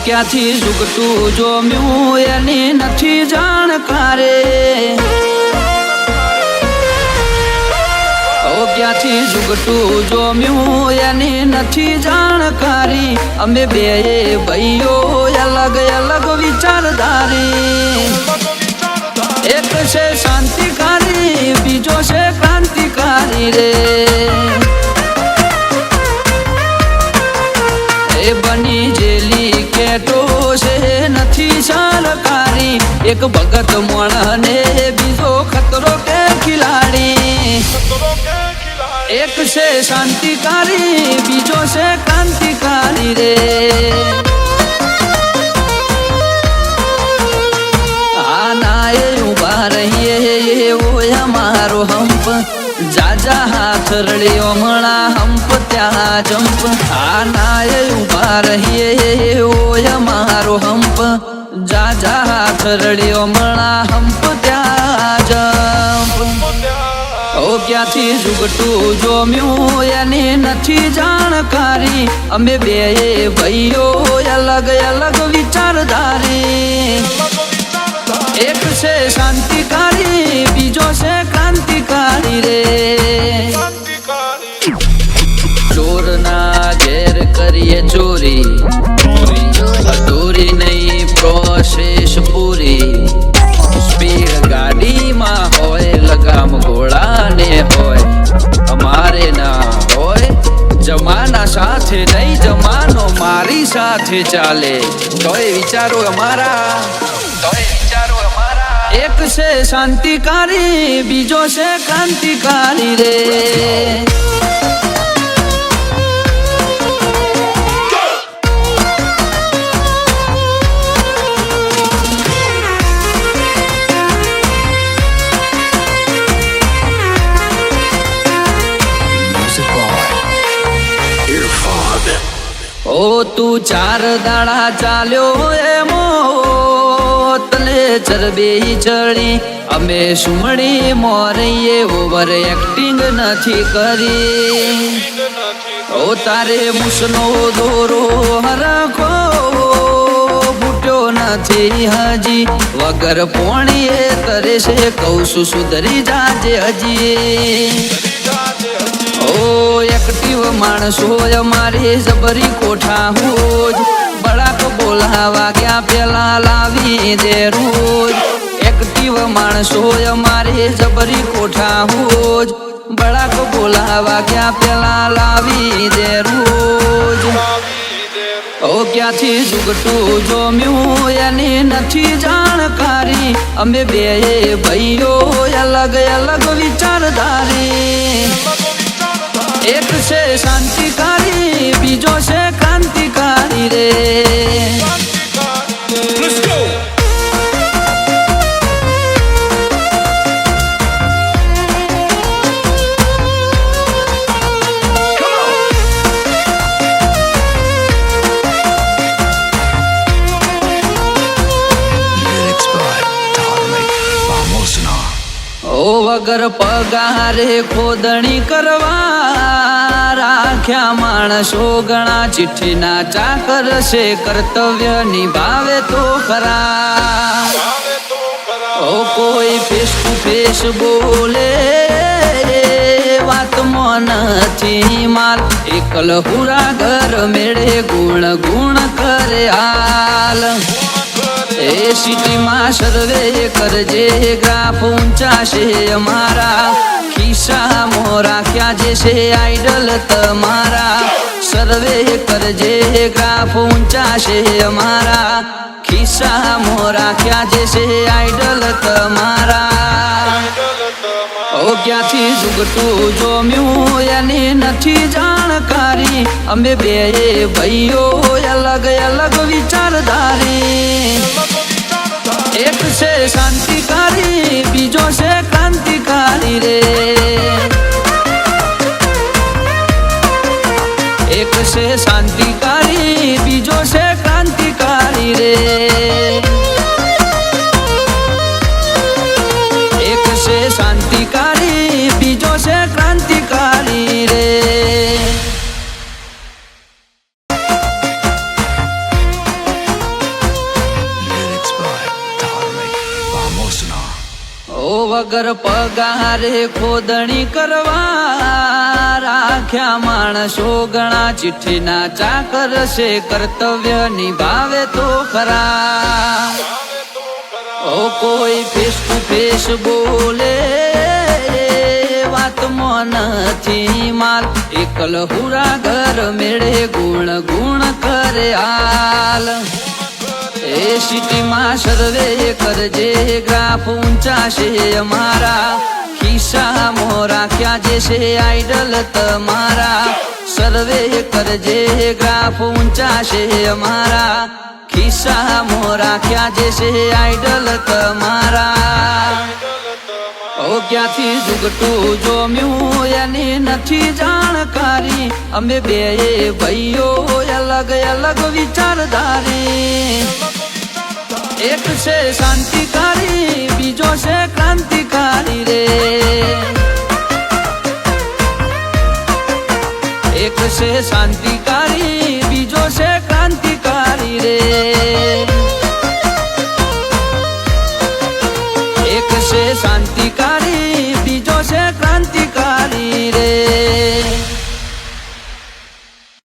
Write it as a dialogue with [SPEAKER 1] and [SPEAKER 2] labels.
[SPEAKER 1] ક્યાંથી ઝૂકતું જોમ્યું એની નથી જાણકારે, ક્યાંથી ઝૂકતું જોમ્યું એની નથી જાણકારી। અમે બે ભાઈઓ અલગ અલગ વિચારધારી, એક છે શાંતિકારી બીજો છે ક્રાંતિકારી રે। એ બની જેલી કેટો છે નથી સરકારી, એક ભગત મોણ ને બીજો ખતરો કે ખિલાડી। એક છે શાંતિકારી બીજો છે ક્રાંતિકારી રે। આના એ ઉભા રહીએ એવો અમારો હંપ, જાજા હાથ રળ્યો મણા હંપ ત્યાં જંપ। આના એ ઉભા રહીએ એવો અમારો હંપ, જાજા હાથ રળ્યો મણા હંપ ત્યાં જંપ। ક્યાંથી ઝૂકતું જોમ્યું એની નથી જાણકારી, અમે બે ભાઈઓ અલગ અલગ વિચારધારી, એક છે શાંતિકારી બીજો છે ક્રાંતિકારી રે। ચોરના ઘેર કરીએ ચોરી, અધૂરી નહીં પ્રોસેસ પૂરી। સ્પીડ ગાડીમાં હોય લગામ ઘોડાને હોય, અમારે ના હોય જમાના સાથે નહીં, જમાનો મારી સાથે ચાલે। તોય વિચારો અમારા, એક છે શાંતિકારી બીજો છે ક્રાંતિકારી રે। ઓ તું ચાર દાડા ચાલ્યો એમો તને ચરબી ચડી, અમે સુમણી મોરીએ ઓવર એક્ટિંગ નથી કરી। ઓ તારે મૂસનો દોરો હરખો ફૂટ્યો નથી હજી, વગર પોણીએ તરે છે કહું છું સુધરી જાજે હજી। ઓ એક્ટિવ માણસો અમારી જબરી કોઠા હોજ, બળાક બોલાવા ગયા પેલા લાવી દે રોજ। એક્ટિવ માણસો અમારી જબરી કોઠા હોજ, બળાક બોલાવા ગયા પેલા લાવી દે રોજ। ક્યાંથી ઝૂકતું જોમ્યું એની નથી જાણકારી, અમે બે ભાઈઓ અલગ અલગ વિચારધારી, એક છે શાંતિકારી બીજો છે ક્રાંતિકારી રે। વગર પગારે ખોદણી કરવા રાખ્યા માણસો ઘણા, ચિઠ્ઠીના ચાકર છે કર્તવ્ય નિભાવે તો ખરા। કોઈ ફેસ ટુ ફેસ બોલે વાતમાં નથી માલ, એકલ પૂરા ઘર મેળે ગુણ ગુણ કરે હાલ। એ સિટીમાં સર્વે કરજે ગ્રાફ ઊંચા છે અમારા, ખિસ્સામાં રાખ્યા જે છે આઈડલ તમારા। સર્વે કરજે ગ્રાફ ઊંચા છે અમારા, ખિસ્સામાં રાખ્યા જે છે આઈડલ તમારા। ક્યાંથી ઝૂકતું જોમ્યું એની નથી જાણકારી, અમે બે ભાઈઓ અલગ અલગ વિચારધારી, એક છે શાંતિકારી બીજો છે ક્રાંતિકારી રે। એક છે શાંતિકારી બીજો છે ક્રાંતિકારી રે। એક છે શાંતિકારી બીજો છે ક્રાંતિકારી રે। વગર પગારે ખોદણી કરવા રાખ્યા માણસો ઘણા ચિઠ્ઠીના ચાકર છે કર્તવ્ય નિભાવે તો ખરા ઓ કોઈ ફેસ ટુ ફેસ બોલે વાતમાં નથી માલ એકલ હુરા ઘર મેળે ગુણ ગુણ કરે હાલ એ સિટીમાં સર્વે કરજે ગ્રાફ ઊંચા છે અમારા ખિસ્સામાં રાખ્યા જે છે આઈડલ તમારા સર્વે કરજે ગ્રાફ ઊંચા છે અમારા ખિસ્સામાં રાખ્યા જે છે આઈડલ તમારા ઓ ક્યાંથી જુગટું જોમ્યું એની નથી જાણકારી અમે બે ભાઈઓ અલગ અલગ વિચારધારી એક છે શાંતિકારી બીજો છે ક્રાંતિકારી રે એક છે શાંતિકારી